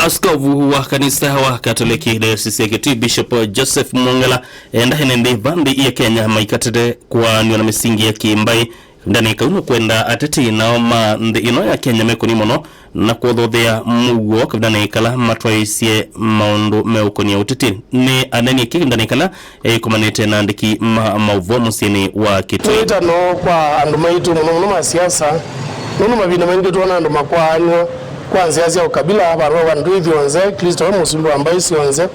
Askofu wa kanisa wa Katoliki Dayosisi ya Kitui Bishop Joseph Mwongela ndahenende vambi ya Kenya maikatete kwa niona misingi ya kimbai ndani kauno kwenda atete naoma ndi ino ya Kenya mekoni mono na kuodhothea muguo ndani kala matwaisie maundu meukoni ya utete ni anani kiki ndani kala kumanete na ndiki mauvo musini wa Kitui tuita no kwa andu maitu muno masiasa nuno mabina mengi tuona andu makwanyo kwanza ya ukabila barua wandu hivi onze Kristo wa musundu ambaye si onze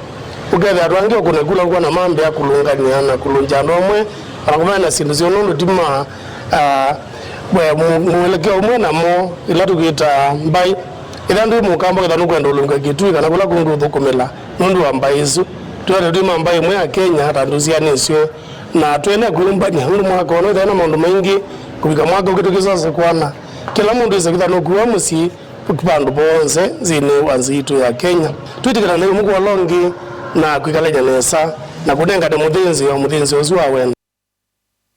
ugethe atwangi okunegula kwa na mambe ya kulungania na kulunja nomwe arakumana sindu zionondo tima mwelekeo umwe namo ila tukita mbai ila ndu mukamba ila nukwenda ulunga Kitui kana kula kundu thukumila nundu ambaye isu tuwa tima ambaye mwe ya Kenya hata nduzia nisio na tuene kulumbanya nundu mwaka ono thena maundu maingi kubika mwaka ukitukizose kwana kila mundu isekitha nukuwa musi kubandu bonze zine wanzitu ya Kenya tuitikana leo muko walongi na kwikaleja nesa na kudenga de mudhenzi ozwa wena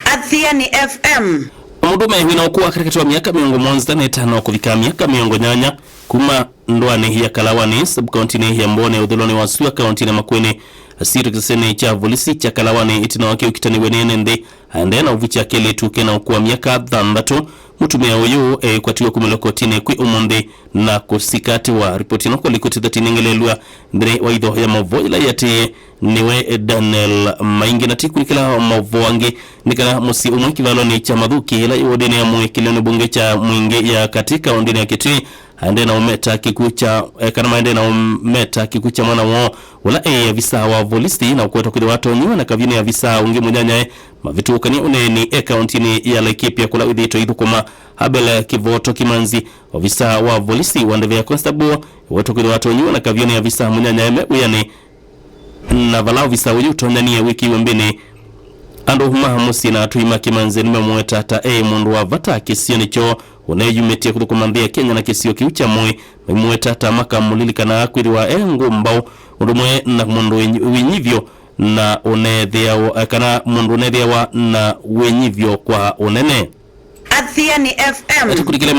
Athiani FM mudume wina kuwa katika miaka miongo monza na etano kuvika miaka miongo nyanya kuma ndwani ya Kalawani subcounty ya Mbone udhuloni wa Suya county na Makueni asiru kisene cha volisi cha Kalawani itina wake ukitani wenene nde na uvicha kele tuke na ukuwa miaka dhandatu mutumia uyu kwa tiwa kumiloko tine kwi umonde na kusikati wa ripoti noko likuti dhati ningelelua ndire wa idho ya mavoila yate niwe Daniel Maingi na tiku nikila mavo wange nikala musi umwiki valoni cha madhuki hila iwodene ya mwekilioni bunge cha mwinge ya katika ondine ya Kitui ande na umeta kikucha kanama ande na umeta kikucha mwana wao wala ya visa wa volisi na ukuweto kide watu niwa na kavini ya visa ungi munyanya mavitu kani uneni kauntini ya Laikipia kula udhito idhu kuma habele kivoto kimanzi wa visa wa volisi wandevea constable watu kide watu niwa na kavini ya visa munyanya uyane na valao visa ujuto ndani ya wiki wembene ando humahamusi na atuima kimanzi nimemweta ata mundu wa vata kisio nicho unayejumetia kutukumandia Kenya na kisio kiucha mwe mweta ata maka mulili kana akwiri wa engo mbao undumwe na mundu wenyivyo na unedhea kana mundu unedhea na wenyivyo kwa unene Athiani FM ati kulikile